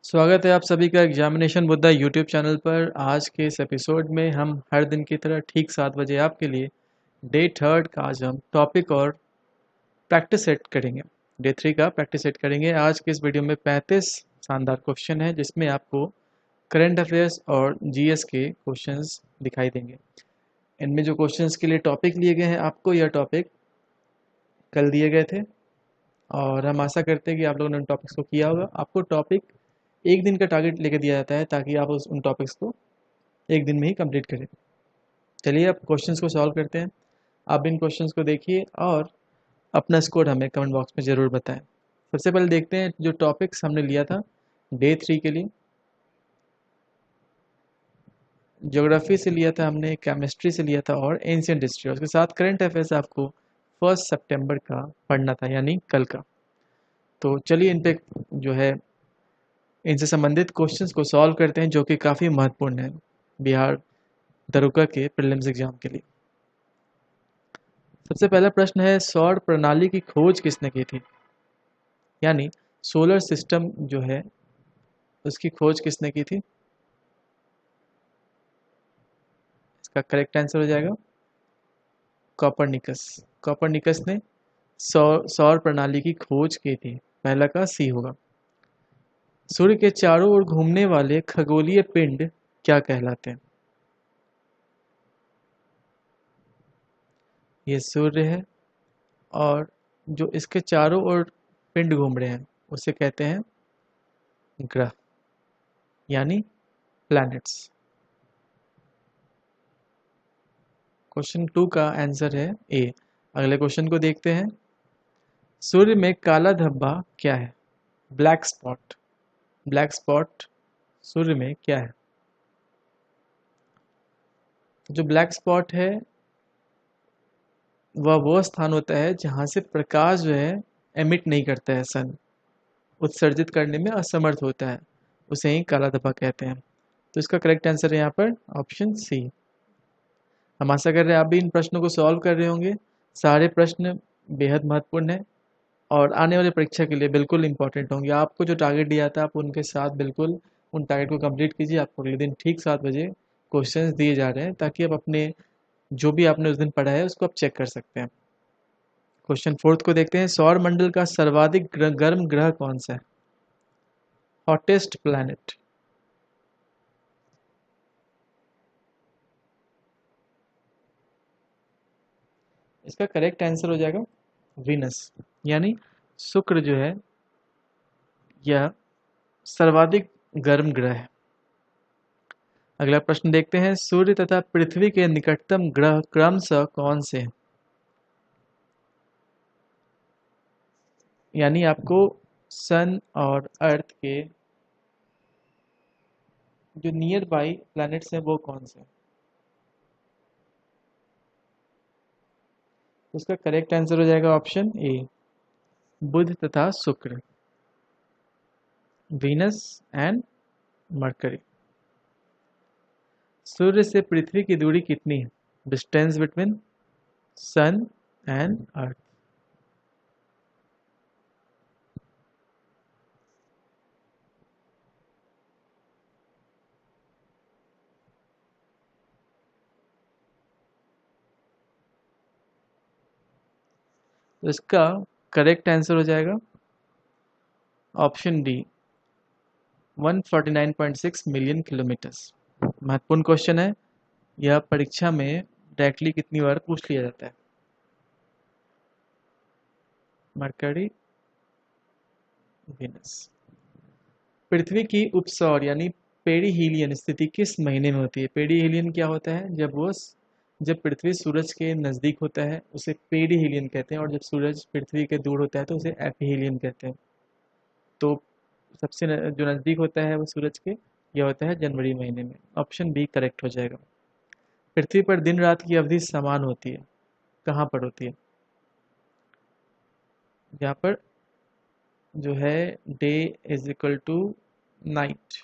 स्वागत है आप सभी का एग्जामिनेशन बुद्धा यूट्यूब चैनल पर। आज के इस एपिसोड में हम हर दिन की तरह ठीक 7 बजे आपके लिए डे थर्ड का आज हम टॉपिक और प्रैक्टिस सेट करेंगे। डे 3 का प्रैक्टिस सेट करेंगे। आज के इस वीडियो में 35 शानदार क्वेश्चन है जिसमें आपको करंट अफेयर्स और जीएस के क्वेश्चंस दिखाई देंगे। इनमें जो क्वेश्चंस के लिए टॉपिक लिए गए हैं, आपको यह टॉपिक कल दिए गए थे और हम आशा करते हैं कि आप लोगों ने उन टॉपिक्स को किया होगा। आपको टॉपिक एक दिन का टारगेट लेके दिया जाता है ताकि आप उन टॉपिक्स को एक दिन में ही कंप्लीट करें। चलिए अब क्वेश्चंस को सॉल्व करते हैं। आप इन क्वेश्चंस को देखिए और अपना स्कोर हमें कमेंट बॉक्स में ज़रूर बताएं। सबसे पहले देखते हैं जो टॉपिक्स हमने लिया था डे 3 के लिए। ज्योग्राफी से लिया था हमने, केमिस्ट्री से लिया था और एंशिएंट हिस्ट्री। उसके साथ करंट अफेयर्स आपको 1 सितंबर का पढ़ना था, यानी कल का। तो चलिए इन पे जो है इनसे संबंधित क्वेश्चंस को सॉल्व करते हैं जो कि काफ़ी महत्वपूर्ण है बिहार दरोगा के प्रीलिम्स एग्जाम के लिए। सबसे पहला प्रश्न है, सौर प्रणाली की खोज किसने की थी? यानी सोलर सिस्टम जो है उसकी खोज किसने की थी? इसका करेक्ट आंसर हो जाएगा कॉपरनिकस। कॉपरनिकस ने सौर प्रणाली की खोज की थी। पहला का सी होगा। सूर्य के चारों ओर घूमने वाले खगोलीय पिंड क्या कहलाते हैं? ये सूर्य है और जो इसके चारों ओर पिंड घूम रहे हैं उसे कहते हैं ग्रह, यानी प्लैनेट्स। क्वेश्चन 2 का आंसर है ए। अगले क्वेश्चन को देखते हैं। सूर्य में काला धब्बा क्या है? Black spot. ब्लैक स्पॉट सूर्य में क्या है? जो ब्लैक स्पॉट है वह वो स्थान होता है जहां से प्रकाश जो है एमिट नहीं करता है, सन उत्सर्जित करने में असमर्थ होता है, उसे ही काला धब्बा कहते हैं। तो इसका करेक्ट आंसर है यहाँ पर ऑप्शन सी। हम आशा कर रहे हैं आप भी इन प्रश्नों को सॉल्व कर रहे होंगे। सारे प्रश्न बेहद महत्वपूर्ण है और आने वाली परीक्षा के लिए बिल्कुल इंपॉर्टेंट होंगे। आपको जो टारगेट दिया था आप उनके साथ बिल्कुल उन टारगेट को कंप्लीट कीजिए। आपको अगले दिन ठीक 7 बजे क्वेश्चंस दिए जा रहे हैं ताकि आप अपने जो भी आपने उस दिन पढ़ा है उसको आप चेक कर सकते हैं। क्वेश्चन 4 को देखते हैं। सौर मंडल का सर्वाधिक गर्म ग्रह कौन सा है? Hottest planet. इसका करेक्ट आंसर हो जाएगा वीनस, यानी शुक्र जो है यह सर्वाधिक गर्म ग्रह है। अगला प्रश्न देखते हैं। सूर्य तथा पृथ्वी के निकटतम ग्रह क्रमशः कौन से हैं? यानी आपको सन और अर्थ के जो नियर बाई प्लैनेट्स हैं वो कौन से हैं? उसका करेक्ट आंसर हो जाएगा ऑप्शन ए, बुध तथा शुक्र, वीनस एंड मरकरी। सूर्य से पृथ्वी की दूरी कितनी है? Distance between sun and earth. तो इसका करेक्ट आंसर हो जाएगा ऑप्शन डी, 149.6 मिलियन किलोमीटर्स। महत्वपूर्ण क्वेश्चन है। यह परीक्षा में डायरेक्टली कितनी बार पूछ लिया जाता है। Mercury, Venus. पृथ्वी की उपसौर यानी पेरिहीलियन स्थिति किस महीने में होती है? पेरिहीलियन क्या होता है? जब पृथ्वी सूरज के नज़दीक होता है उसे पेरिहीलियन कहते हैं और जब सूरज पृथ्वी के दूर होता है तो उसे एपीहीलियन कहते हैं। तो सबसे जो नज़दीक होता है वो सूरज के, यह होता है जनवरी महीने में। ऑप्शन बी करेक्ट हो जाएगा। पृथ्वी पर दिन रात की अवधि समान होती है, कहाँ पर होती है? यहाँ पर जो है day is equal to night,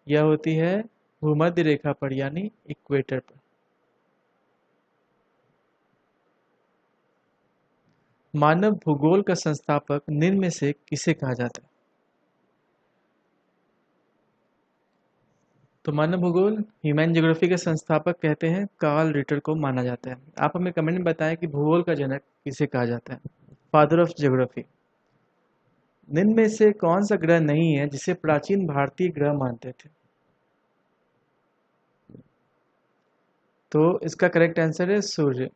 यह होती है भूमध्य रेखा पर यानी इक्वेटर पर। मानव भूगोल का संस्थापक निम्न में से किसे कहा जाता है? तो मानव भूगोल ह्यूमन ज्योग्राफी के संस्थापक कहते हैं कार्ल रिटर को माना जाता है। आप हमें कमेंट में बताएं कि भूगोल का जनक किसे कहा जाता है, फादर ऑफ ज्योग्राफी। निम्न में से कौन सा ग्रह नहीं है जिसे प्राचीन भारतीय ग्रह मानते थे? तो इसका करेक्ट आंसर है सूर्य।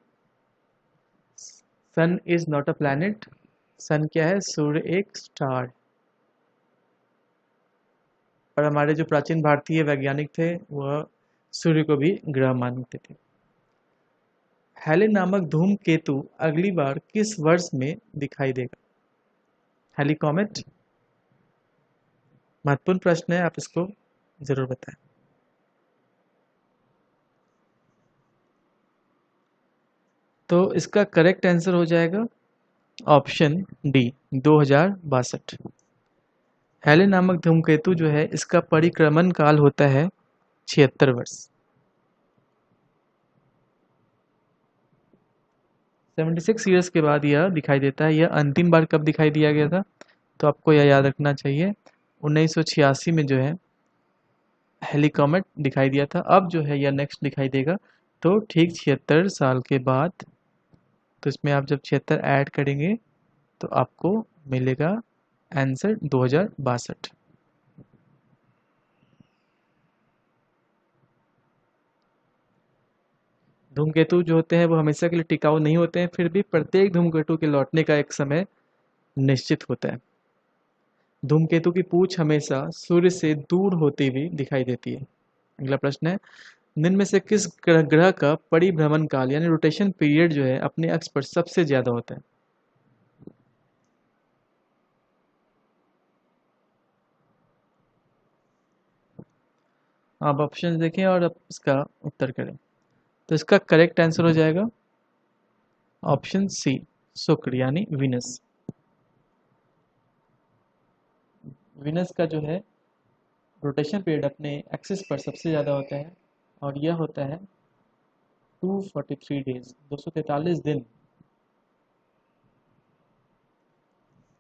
सन इज नॉट अ प्लैनेट। सन क्या है? सूर्य एक स्टार। और हमारे जो प्राचीन भारतीय वैज्ञानिक थे वह सूर्य को भी ग्रह मानते थे। हेले नामक धूमकेतु अगली बार किस वर्ष में दिखाई देगा? Halley comet. महत्वपूर्ण प्रश्न है, आप इसको जरूर बताएं। तो इसका करेक्ट आंसर हो जाएगा ऑप्शन डी, 2062। हेले नामक धूमकेतु जो है इसका परिक्रमण काल होता है 76 वर्ष। 76 ईयर्स के बाद यह दिखाई देता है। यह अंतिम बार कब दिखाई दिया गया था? तो आपको यह याद रखना चाहिए, 1986 में जो है हेली कॉमेट दिखाई दिया था। अब जो है यह नेक्स्ट दिखाई देगा तो ठीक 76 साल के बाद। तो इसमें आप जब 76 ऐड करेंगे तो आपको मिलेगा आंसर 2062। धूमकेतु जो होते हैं वो हमेशा के लिए टिकाऊ नहीं होते हैं, फिर भी प्रत्येक धूमकेतु के लौटने का एक समय निश्चित होता है। धूमकेतु की पूंछ हमेशा सूर्य से दूर होती हुई दिखाई देती है। अगला प्रश्न है, निम्न में से किस ग्रह का परिभ्रमण काल यानी रोटेशन पीरियड जो है अपने अक्ष पर सबसे ज्यादा होता है? आप ऑप्शन देखें और अब इसका उत्तर करें। तो इसका करेक्ट आंसर हो जाएगा ऑप्शन सी, शुक्र यानी विनस। विनस का जो है रोटेशन पीरियड अपने एक्सिस पर सबसे ज़्यादा होता है और यह होता है 243 डेज, 243 दिन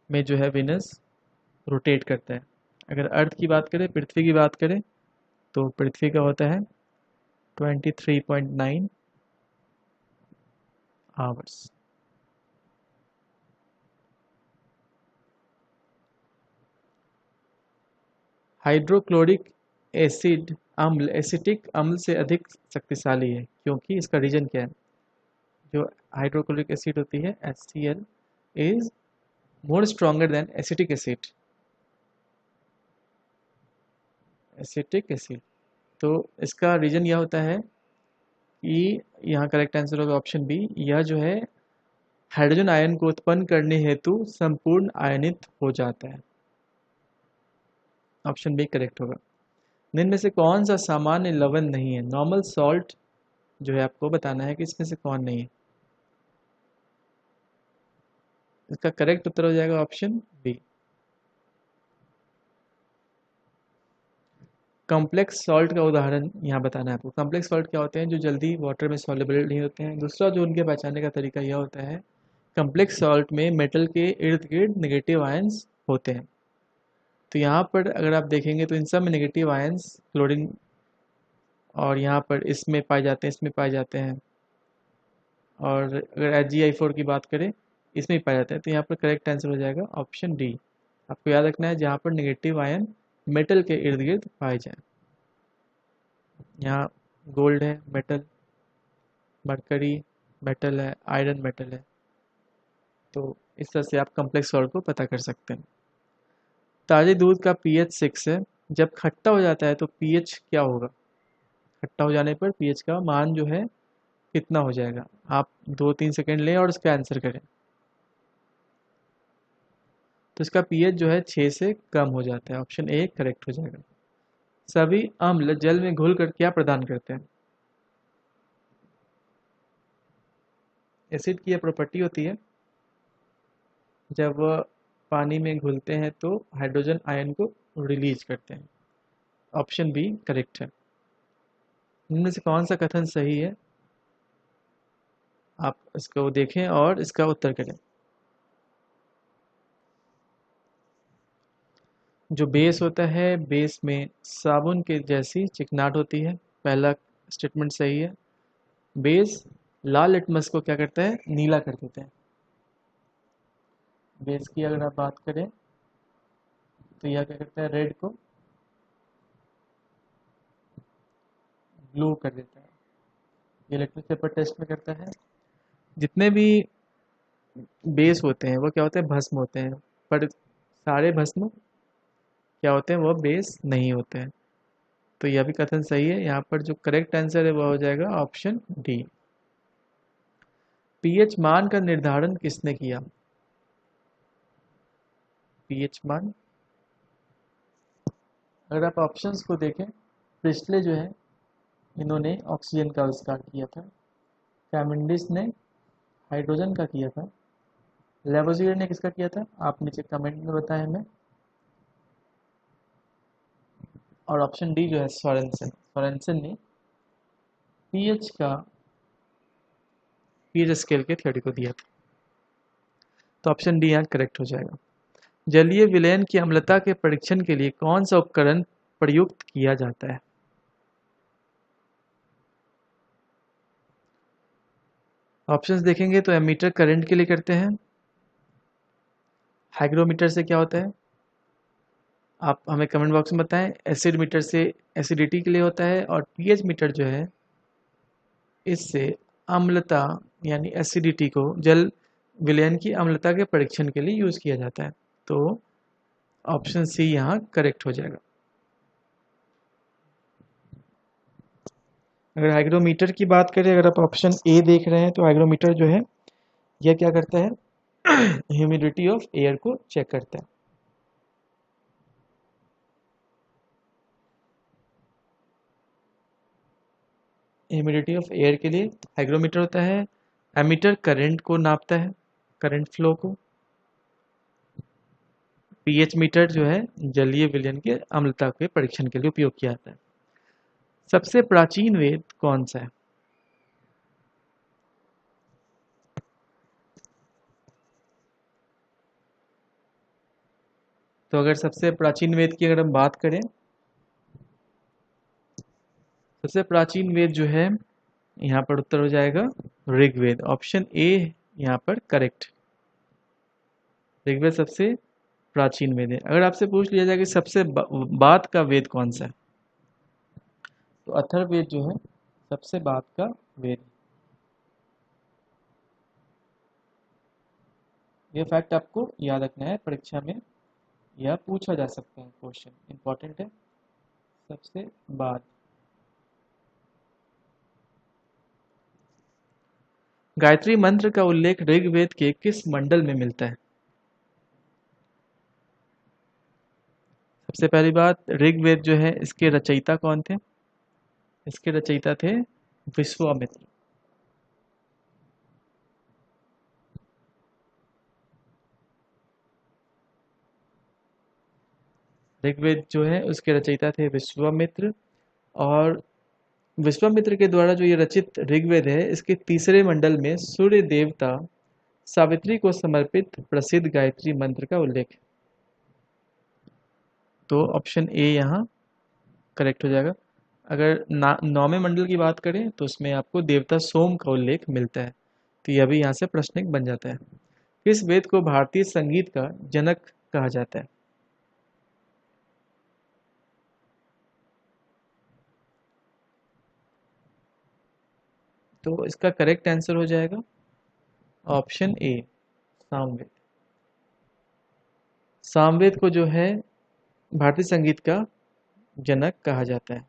में जो है विनस रोटेट करता है। अगर अर्थ की बात करें, पृथ्वी की बात करें, तो पृथ्वी का होता है 23.9 आवर्स। हाइड्रोक्लोरिक एसिड अम्ल एसिटिक अम्ल से अधिक शक्तिशाली है, क्योंकि इसका रीजन क्या है? जो हाइड्रोक्लोरिक एसिड होती है HCl is more stronger than acetic acid. Acetic acid, तो इसका रीजन यह होता है कि यहाँ करेक्ट आंसर होगा ऑप्शन बी। यह जो है हाइड्रोजन आयन को उत्पन्न करने हेतु संपूर्ण आयनित हो जाता है। ऑप्शन बी करेक्ट होगा। निम्न में से कौन सा सामान्य लवण नहीं है? नॉर्मल सॉल्ट जो है आपको बताना है कि इसमें से कौन नहीं है। इसका करेक्ट उत्तर हो जाएगा ऑप्शन बी। कॉम्प्लेक्स सॉल्ट का उदाहरण यहाँ बताना है आपको। कॉम्प्लेक्स सॉल्ट क्या होते हैं? जो जल्दी वाटर में सॉल्युबल नहीं होते हैं। दूसरा जो उनके पहचानने का तरीका यह होता है, कॉम्प्लेक्स सॉल्ट में मेटल के इर्द गिर्द नेगेटिव आयंस होते हैं। तो यहाँ पर अगर आप देखेंगे तो इन सब में नेगेटिव आयंस क्लोरीन और यहाँ पर इसमें पाए जाते हैं, इसमें पाए जाते हैं। और अगर HgI4 की बात करें, इसमें ही पाए जाते हैं। तो यहाँ पर करेक्ट आंसर हो जाएगा ऑप्शन डी। आपको याद रखना है जहाँ पर नेगेटिव आयन मेटल के इर्द गिर्द पाए जाए। यहाँ गोल्ड है मेटल, मरकरी मेटल है, आयरन मेटल है। तो इस तरह से आप कॉम्प्लेक्स सॉल्ट को पता कर सकते हैं। ताजे दूध का pH 6 है। जब खट्टा हो जाता है तो pH क्या होगा? खट्टा हो जाने पर pH का मान जो है कितना हो जाएगा? आप 2-3 सेकेंड लें और इसका आंसर करें। तो इसका pH जो है 6 से कम हो जाता है। ऑप्शन ए करेक्ट हो जाएगा। सभी अम्ल जल में घुलकर क्या प्रदान करते हैं? एसिड की यह प्रॉपर्टी होती है, जब वह पानी में घुलते हैं तो हाइड्रोजन आयन को रिलीज करते हैं। ऑप्शन बी करेक्ट है। इनमें से कौन सा कथन सही है? आप इसको देखें और इसका उत्तर करें। जो बेस होता है, बेस में साबुन के जैसी चिकनाहट होती है। पहला स्टेटमेंट सही है। बेस लाल लिटमस को क्या करता है, नीला कर देता है। बेस की अगर आप बात करें तो यह क्या करता है, रेड को ब्लू कर देता है। ये लिटमस पेपर टेस्ट में करता है। जितने भी बेस होते हैं वो क्या होते हैं, भस्म होते हैं। पर सारे भस्म क्या होते हैं, वो बेस नहीं होते हैं। तो यह भी कथन सही है। यहाँ पर जो करेक्ट आंसर है वह हो जाएगा ऑप्शन डी। पीएच मान का निर्धारण किसने किया? पीएच मान, अगर आप ऑप्शंस को देखें, प्रिस्टले जो है इन्होंने ऑक्सीजन का आविष्कार किया था। कैमेंडिस ने हाइड्रोजन का किया था। लेवोजियर ने किसका किया था, आप नीचे कमेंट में बताएं हमें। और ऑप्शन डी जो है सोरेनसन, सोरेनसन ने पीएच का, पीएच स्केल के थ्योरी को दिया था। तो ऑप्शन डी यहाँ करेक्ट हो जाएगा। जलीय विलयन की अम्लता के परीक्षण के लिए कौन सा उपकरण प्रयुक्त किया जाता है? ऑप्शंस देखेंगे तो एमीटर करंट के लिए करते हैं। हाइग्रोमीटर से क्या होता है, आप हमें कमेंट बॉक्स में बताएं। एसिड मीटर से एसिडिटी के लिए होता है। और पीएच मीटर जो है इससे अम्लता यानी एसिडिटी को, जल विलयन की अम्लता के परीक्षण के लिए यूज किया जाता है। तो ऑप्शन सी यहाँ करेक्ट हो जाएगा। अगर हाइग्रोमीटर की बात करें, अगर आप ऑप्शन ए देख रहे हैं तो हाइग्रोमीटर जो है यह क्या करता है, ह्यूमिडिटी ऑफ एयर को चेक करता है। ह्यूमिडिटी ऑफ एयर के लिए हाइग्रोमीटर होता है। एमीटर करंट को नापता है, करंट फ्लो को। पीएच मीटर जो है जलीय विलयन के अम्लता के परीक्षण के लिए उपयोग किया जाता है। सबसे प्राचीन वेद कौन सा है? तो अगर सबसे प्राचीन वेद की अगर हम बात करें, सबसे प्राचीन वेद जो है यहाँ पर उत्तर हो जाएगा ऋग्वेद। ऑप्शन ए यहाँ पर करेक्ट। ऋग्वेद सबसे प्राचीन वेद है। अगर आपसे पूछ लिया जाए कि सबसे बाद का वेद कौन सा है, तो अथर्ववेद जो है सबसे बाद का वेद। ये फैक्ट आपको याद रखना है, परीक्षा में यह पूछा जा सकता है, क्वेश्चन इंपॉर्टेंट है। सबसे बाद, गायत्री मंत्र का उल्लेख ऋग्वेद के किस मंडल में मिलता है? सबसे पहली बात, ऋग्वेद जो है इसके रचयिता कौन थे? इसके रचयिता थे विश्वामित्र। ऋग्वेद जो है उसके रचयिता थे विश्वामित्र। और विश्वामित्र के द्वारा जो ये रचित ऋग्वेद है, इसके तीसरे मंडल में सूर्य देवता सावित्री को समर्पित प्रसिद्ध गायत्री मंत्र का उल्लेख है। तो ऑप्शन ए यहाँ करेक्ट हो जाएगा। अगर नौवें मंडल की बात करें तो उसमें आपको देवता सोम का उल्लेख मिलता है। तो यह भी यहाँ से प्रश्न बन जाता है। किस वेद को भारतीय संगीत का जनक कहा जाता है? तो इसका करेक्ट आंसर हो जाएगा ऑप्शन ए, सामवेद। सामवेद को जो है भारतीय संगीत का जनक कहा जाता है।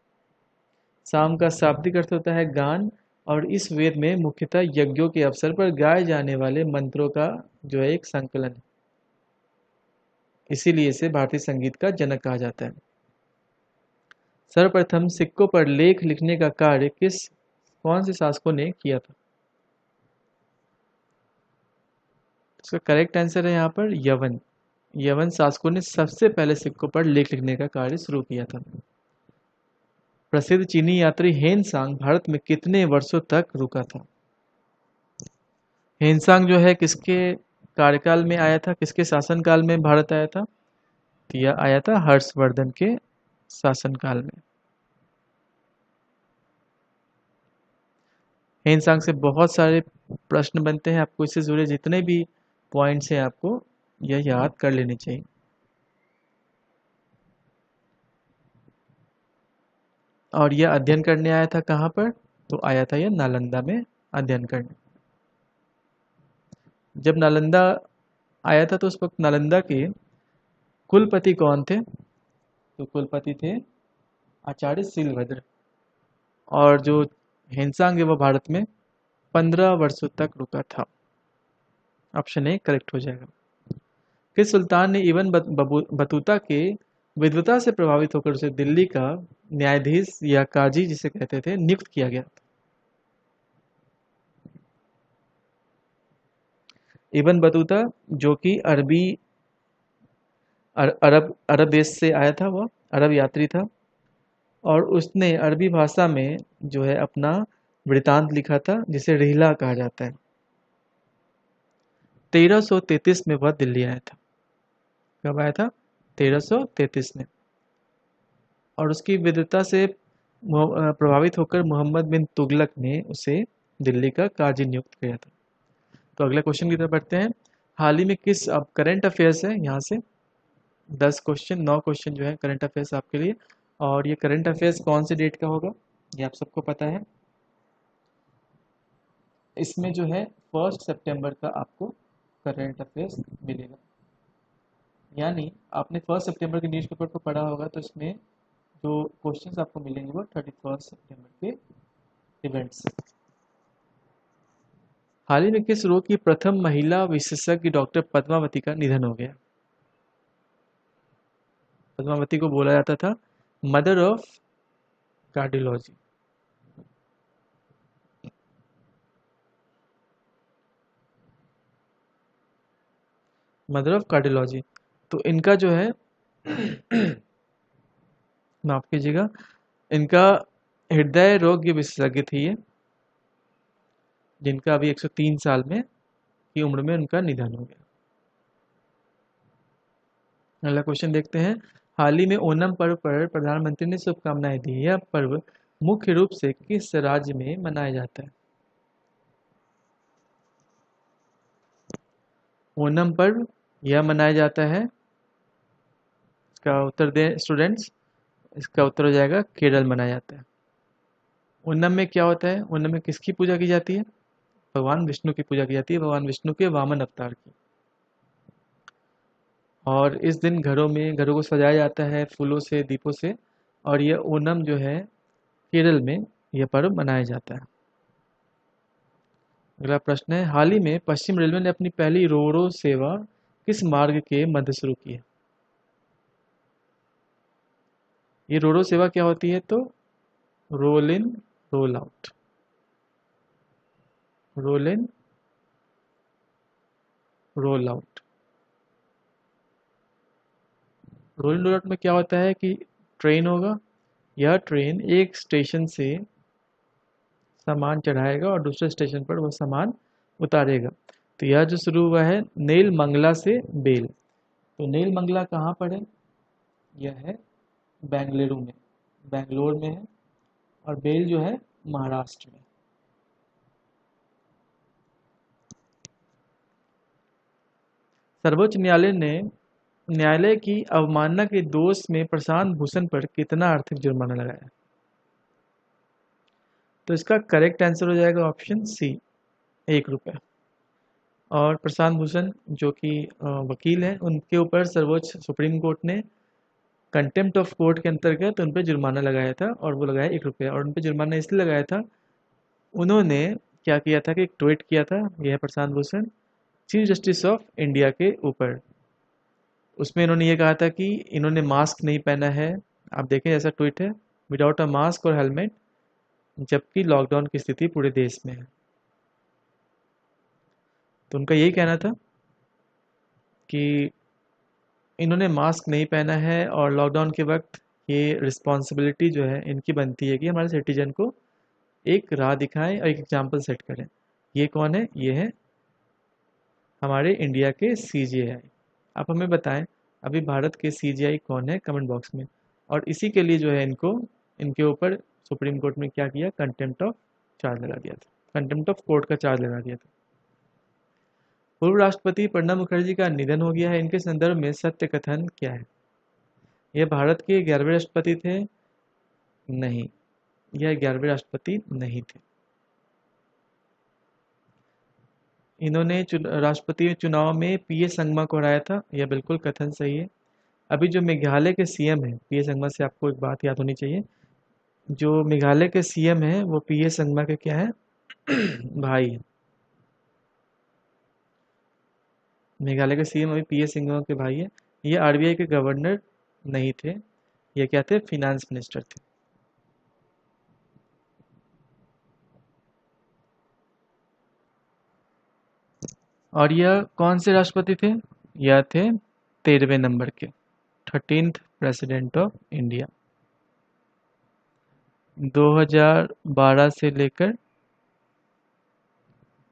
साम का शाब्दिक अर्थ होता है गान। और इस वेद में मुख्यतः यज्ञों के अवसर पर गाए जाने वाले मंत्रों का जो है एक संकलन है। इसीलिए इसे भारतीय संगीत का जनक कहा जाता है। सर्वप्रथम सिक्कों पर लेख लिखने का कार्य कौन से शासकों ने किया था? इसका करेक्ट आंसर है यहाँ पर यवन। यवन शासकों ने सबसे पहले सिक्कों पर लेख लिखने का कार्य शुरू किया था। प्रसिद्ध चीनी यात्री हेनसांग भारत में कितने वर्षों तक रुका था? हेनसांग जो है किसके कार्यकाल में आया था, किसके शासनकाल में भारत आया था? तो यह आया था हर्षवर्धन के शासनकाल में। हेनसांग से बहुत सारे प्रश्न बनते हैं, आपको इससे जुड़े जितने भी पॉइंट्स हैं आपको यह याद कर लेने चाहिए। और यह अध्ययन करने आया था कहाँ पर? तो आया था यह नालंदा में अध्ययन करने। जब नालंदा आया था तो उस वक्त नालंदा के कुलपति कौन थे? तो कुलपति थे आचार्य सीलभद्र। और जो हेनसांग है वह भारत में 15 वर्षों तक रुका था। ऑप्शन ए करेक्ट हो जाएगा। किस सुल्तान ने इब्न बतूता के विद्वता से प्रभावित होकर उसे दिल्ली का न्यायाधीश या काजी जिसे कहते थे नियुक्त किया गया? इब्न बतूता जो कि अरब अरब देश से आया था, वह अरब यात्री था और उसने अरबी भाषा में जो है अपना वृतांत लिखा था जिसे रिहला कहा जाता है। 1333 में वह दिल्ली आया था। कब आया था? 1333 में। और उसकी विद्वता से प्रभावित होकर मोहम्मद बिन तुगलक ने उसे दिल्ली का काजी नियुक्त किया था। तो अगले क्वेश्चन की तरफ बढ़ते हैं। हाल ही में किस, अब करंट अफेयर्स है, यहाँ से 10 क्वेश्चन 9 क्वेश्चन जो है करंट अफेयर्स आपके लिए। और ये करंट अफेयर्स कौन से डेट का होगा ये आप सबको पता है। इसमें जो है 1 सितंबर का आपको करंट अफेयर्स मिलेगा। यानी आपने 1 सितंबर के न्यूज़पेपर को पढ़ा होगा तो इसमें जो क्वेश्चंस आपको मिलेंगे वो 31 सितंबर के इवेंट्स। हाल ही में किस रोग की प्रथम महिला विशेषज्ञ डॉक्टर पद्मावती का निधन हो गया? पद्मावती को बोला जाता था mother of cardiology. Mother of cardiology. तो इनका जो है माफ कीजिएगा, इनका हृदय रोग की विशेषज्ञ थी ये, जिनका अभी 103 साल में की उम्र में उनका निधन हो गया। अगला क्वेश्चन देखते हैं। हाल ही में ओणम पर्व पर प्रधानमंत्री ने शुभकामनाएं दी। यह पर्व मुख्य रूप से किस राज्य में मनाया जाता है? ओणम पर्व यह मनाया जाता है, इसका उत्तर दें स्टूडेंट्स, इसका उत्तर हो जाएगा केरल मनाया जाता है। ओणम में क्या होता है? ओणम में किसकी पूजा की जाती है? भगवान विष्णु की पूजा की जाती है, भगवान विष्णु के वामन अवतार की। और इस दिन घरों को सजाया जाता है फूलों से, दीपों से। और यह ओणम जो है केरल में यह पर्व मनाया जाता है। अगला प्रश्न है, हाल ही में पश्चिम रेलवे ने अपनी पहली रोरो सेवा किस मार्ग के मध्य शुरू की है? ये रोरो सेवा क्या होती है? तो roll in roll out. Roll in roll out. Roll in roll out में क्या होता है कि ट्रेन होगा, यह ट्रेन एक स्टेशन से सामान चढ़ाएगा और दूसरे स्टेशन पर वह सामान उतारेगा। तो यह जो शुरू हुआ है नेल मंगला से बेल। तो नेल मंगला कहाँ पर है? यह है बेंगलुरु में, बेंगलोर में है। और बेल जो है महाराष्ट्र में। सर्वोच्च न्यायालय ने न्यायालय की अवमानना के दोष में प्रशांत भूषण पर कितना आर्थिक जुर्माना लगाया? तो इसका करेक्ट आंसर हो जाएगा ऑप्शन सी, 1 रुपया। और प्रशांत भूषण जो कि वकील हैं, उनके ऊपर सर्वोच्च सुप्रीम कोर्ट ने कंटेम्प्ट ऑफ कोर्ट के अंतर्गत उन पर जुर्माना लगाया था और वो लगाया 1 रुपया। और उन पर जुर्माना इसलिए लगाया था, उन्होंने क्या किया था कि एक ट्वीट किया था, यह है Prashant Bhushan chief justice of India के ऊपर। उसमें इन्होंने ये कहा था कि इन्होंने मास्क नहीं पहना है, आप देखें ऐसा ट्वीट है, विदाउट अ मास्क और हेलमेट, जबकि लॉकडाउन की स्थिति पूरे देश में है। तो उनका यही कहना था कि इन्होंने मास्क नहीं पहना है और लॉकडाउन के वक्त ये रिस्पॉन्सिबिलिटी जो है इनकी बनती है कि हमारे सिटीजन को एक राह दिखाएं और एक एग्जाम्पल सेट करें। ये कौन है? ये है हमारे इंडिया के CJI। आप हमें बताएं अभी भारत के सीजीआई कौन है, कमेंट बॉक्स में। और इसी के लिए जो है इनको, इनके ऊपर सुप्रीम कोर्ट में क्या किया, कंटेम्प्ट ऑफ चार्ज लगा दिया था, कंटेम्प्ट ऑफ कोर्ट का चार्ज लगा दिया था। पूर्व राष्ट्रपति प्रणब मुखर्जी का निधन हो गया है, इनके संदर्भ में सत्य कथन क्या है? यह भारत के 11वें राष्ट्रपति थे? नहीं, यह 11वें राष्ट्रपति नहीं थे। इन्होंने राष्ट्रपति चुनाव में पीए संगमा को हराया था, यह बिल्कुल कथन सही है। अभी जो मेघालय के सीएम है, पीए संगमा से आपको एक बात याद होनी चाहिए, जो मेघालय के सीएम है वो पीए संगमा के क्या है, भाई है। मेघालय के सीएम अभी पीए संगमा के भाई है। ये आरबीआई के गवर्नर नहीं थे, ये क्या थे, फिनेंस मिनिस्टर थे। और यह कौन से राष्ट्रपति थे? यह थे 13वें नंबर के, 13th प्रेसिडेंट ऑफ इंडिया, 2012 से लेकर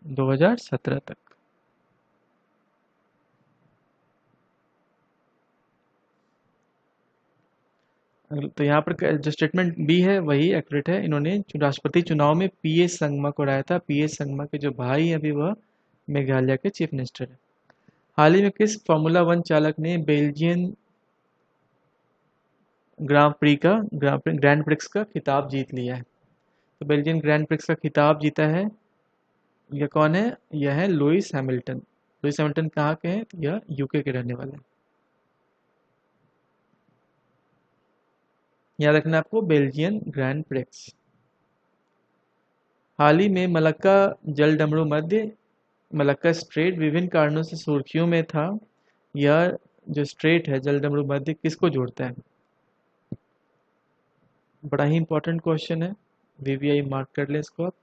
2017 तक। तो यहाँ पर जो स्टेटमेंट बी है वही एक्यूरेट है। इन्होंने राष्ट्रपति चुनाव में पीए संगमा को हराया था। पीए संगमा के जो भाई हैं अभी वह मेघालय के चीफ मिनिस्टर है। हाल ही में किस फार्मूला 1 चालक ने बेल्जियन ग्रैंड प्रिक्स का खिताब जीत लिया है? तो बेल्जियन ग्रैंड प्रिक्स का खिताब जीता है, यह कौन है? यह है लुइस हैमिल्टन। लुइस हैमिल्टन कहाँ के हैं? तो यह यूके के रहने वाले हैं। याद रखना आपको, बेल्जियन ग्रैंड प्रिक्स। हाल ही में मलक्का जलडमरू मध्य मलक्का स्ट्रेट विभिन्न कारणों से सुर्खियों में था। यह जो स्ट्रेट है जलडमरू मध्य किसको जोड़ता है? बड़ा ही इंपॉर्टेंट क्वेश्चन है, वीवीआई मार्क कर लें इसको आप।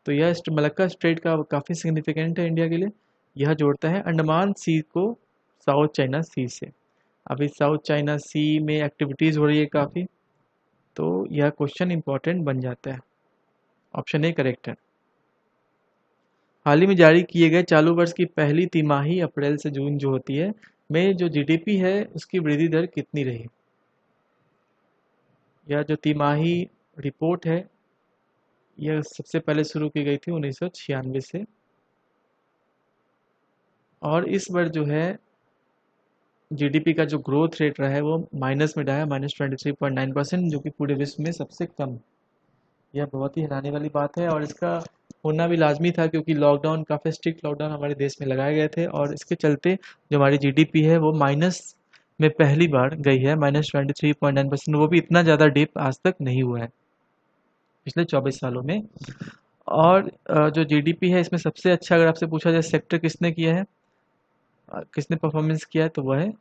तो यह मलक्का स्ट्रेट का काफ़ी सिग्निफिकेंट है इंडिया के लिए। यह जोड़ता है अंडमान सी को साउथ चाइना सी से। अभी साउथ चाइना सी में एक्टिविटीज़ हो रही है काफ़ी, तो यह क्वेश्चन इंपॉर्टेंट बन जाता है। ऑप्शन ए करेक्ट है। हाल ही में जारी किए गए चालू वर्ष की पहली तिमाही अप्रैल से जून जो होती है में जो जीडीपी है उसकी वृद्धि दर कितनी रही? यह जो तिमाही रिपोर्ट है यह सबसे पहले शुरू की गई थी 1996 से, और इस बार जो है जीडीपी का जो ग्रोथ रेट रहा है वो माइनस में रहा है, -23.9%, जो कि पूरे विश्व में सबसे कम है। यह बहुत ही हैरानी वाली बात है और इसका होना भी लाजमी था, क्योंकि लॉकडाउन, काफ़ी स्ट्रिक्ट लॉकडाउन हमारे देश में लगाए गए थे और इसके चलते जो हमारी जीडीपी है वो माइनस में पहली बार गई है, -23.9%। वो भी इतना ज़्यादा डिप आज तक नहीं हुआ है पिछले 24 सालों में। और जो जीडीपी है इसमें सबसे अच्छा अगर आपसे पूछा जाए सेक्टर किसने किया है, किसने परफॉर्मेंस किया है, तो वह है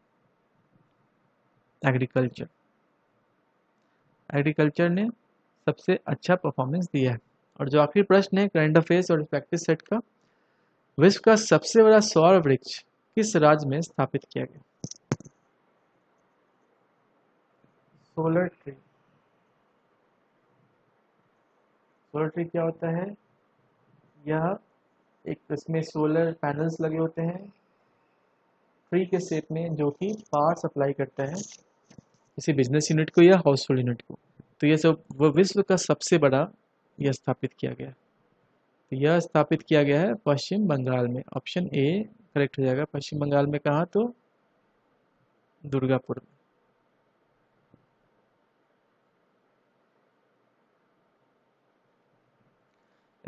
एग्रीकल्चर। एग्रीकल्चर ने सबसे अच्छा परफॉर्मेंस दिया है। और जो आखिरी प्रश्न है करंट अफेयर्स और प्रैक्टिस सेट का, विश्व का सबसे बड़ा सौर वृक्ष किस राज्य में स्थापित किया गया? Solar tree. सोलर ट्री क्या होता है? यह एक, इसमें सोलर पैनल्स लगे होते हैं ट्री के शेप में, जो कि पावर सप्लाई करता है किसी बिजनेस यूनिट को या हाउस होल्ड यूनिट को। तो यह सब वो विश्व का सबसे बड़ा यह स्थापित किया गया है। तो यह स्थापित किया गया है पश्चिम बंगाल में। ऑप्शन ए करेक्ट हो जाएगा। पश्चिम बंगाल में कहाँ? तो दुर्गापुर में।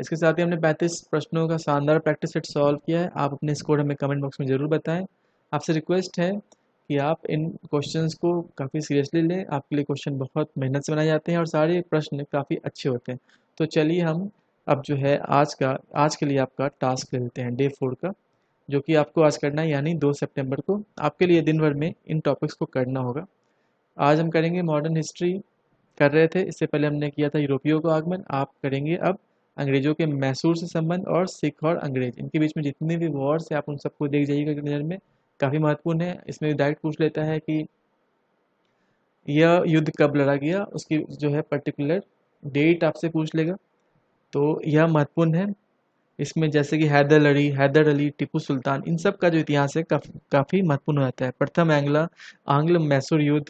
इसके साथ ही हमने 35 प्रश्नों का शानदार प्रैक्टिस सेट सॉल्व किया है। आप अपने स्कोर हमें कमेंट बॉक्स में ज़रूर बताएं। आपसे रिक्वेस्ट है कि आप इन क्वेश्चंस को काफ़ी सीरियसली लें। आपके लिए क्वेश्चन बहुत मेहनत से बनाए जाते हैं और सारे प्रश्न काफ़ी अच्छे होते हैं। तो चलिए हम अब जो है आज के लिए आपका टास्क ले लेते हैं डे 4 का, जो कि आपको आज करना है, यानी 2 सितंबर को आपके लिए दिन भर में इन टॉपिक्स को करना होगा। आज हम करेंगे मॉडर्न हिस्ट्री कर रहे थे, इससे पहले हमने किया था यूरोपियों का आगमन। आप करेंगे अब अंग्रेजों के मैसूर से संबंध और सिख और अंग्रेज, इनके बीच में जितने भी वॉर्स हैं आप उन सबको देख जाइएगा नज़र में, काफ़ी महत्वपूर्ण है। इसमें डायरेक्ट पूछ लेता है कि यह युद्ध कब लड़ा गया, उसकी जो है पर्टिकुलर डेट आपसे पूछ लेगा, तो यह महत्वपूर्ण है। इसमें जैसे कि हैदर अली, टीपू सुल्तान, इन सब का जो इतिहास है काफ़ी महत्वपूर्ण हो जाता है। प्रथम आंग्ल मैसूर युद्ध,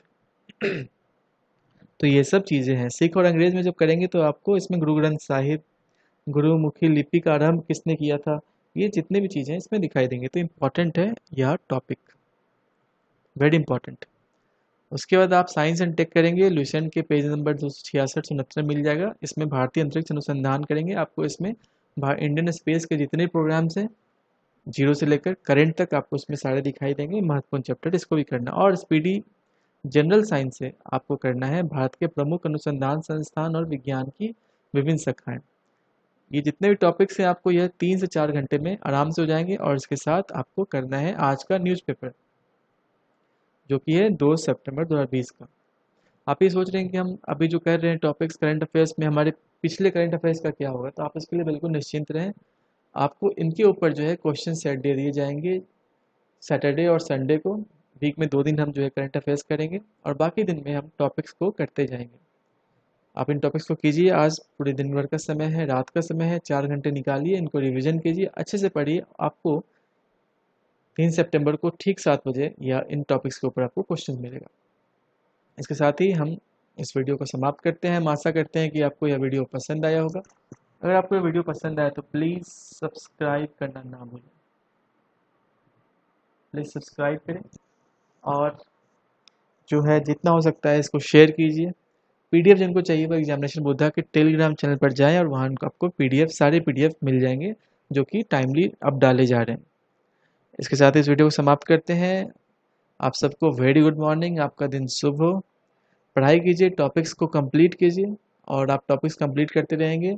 तो ये सब चीज़ें हैं। सिख और अंग्रेज में जब करेंगे तो आपको इसमें गुरु ग्रंथ साहिब, गुरुमुखी लिपि का आरंभ किसने किया था, ये जितने भी चीज़ें हैं इसमें दिखाई देंगे। तो इम्पॉर्टेंट है यह टॉपिक, वेरी इंपॉर्टेंट। उसके बाद आप साइंस एंड टेक करेंगे, लुसेंट के पेज नंबर 266-269 मिल जाएगा। इसमें भारतीय अंतरिक्ष अनुसंधान करेंगे। आपको इसमें इंडियन स्पेस के जितने प्रोग्राम्स हैं जीरो से लेकर करेंट तक आपको इसमें सारे दिखाई देंगे। महत्वपूर्ण चैप्टर इसको भी करना। और स्पीडी जनरल साइंस से आपको करना है भारत के प्रमुख अनुसंधान संस्थान और विज्ञान की विभिन्न शाखाएं। ये जितने भी टॉपिक्स हैं आपको यह 3 से 4 घंटे में आराम से हो जाएंगे। और इसके साथ आपको करना है आज का न्यूज़पेपर, जो कि है 2 सितंबर 2020 का। आप ये सोच रहे हैं कि हम अभी जो कर रहे हैं टॉपिक्स करंट अफेयर्स में, हमारे पिछले करंट अफेयर्स का क्या होगा, तो आप इसके लिए बिल्कुल निश्चिंत रहें। आपको इनके ऊपर जो है क्वेश्चन सेट दे दिए जाएंगे सैटरडे और संडे को। वीक में 2 दिन हम जो है करंट अफेयर्स करेंगे और बाकी दिन में हम टॉपिक्स को करते जाएंगे। आप इन टॉपिक्स को कीजिए। आज पूरे दिन भर का समय है, रात का समय है, 4 घंटे निकालिए, इनको रिविजन कीजिए, अच्छे से पढ़िए। आपको 3 सितंबर को ठीक 7 बजे या इन टॉपिक्स के ऊपर आपको क्वेश्चन मिलेगा। इसके साथ ही हम इस वीडियो को समाप्त करते हैं। हम आशा करते हैं कि आपको यह वीडियो पसंद आया होगा। अगर आपको यह वीडियो पसंद आया तो प्लीज़ सब्सक्राइब करना ना भूलें। प्लीज़ सब्सक्राइब करें और जो है जितना हो सकता है इसको शेयर कीजिए। पीडीएफ जिनको चाहिए वो एग्जामिनेशन बुद्धा के टेलीग्राम चैनल पर जाएं और वहाँ आपको सारे पीडीएफ मिल जाएंगे जो कि टाइमली अब डाले जा रहे हैं। इसके साथ इस वीडियो को समाप्त करते हैं। आप सबको वेरी गुड मॉर्निंग, आपका दिन शुभ हो। पढ़ाई कीजिए, टॉपिक्स को कंप्लीट कीजिए और आप टॉपिक्स कंप्लीट करते रहेंगे।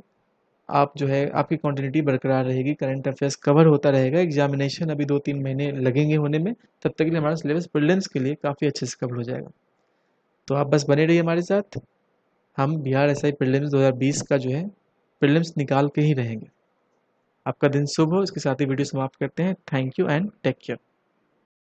आप जो है आपकी कंटिन्यूटी बरकरार रहेगी, करंट अफेयर्स कवर होता रहेगा। एग्जामिनेशन अभी 2-3 महीने लगेंगे होने में, तब तक के लिए हमारा सिलेबस प्रीलिम्स के लिए काफ़ी अच्छे से कवर हो जाएगा। तो आप बस बने रहिए हमारे साथ। हम बिहार एसआई प्रीलिम्स 2020 का जो है प्रीलिम्स निकाल के ही रहेंगे। आपका दिन शुभ हो। इसके साथ ही वीडियो समाप्त करते हैं। Thank you and take care.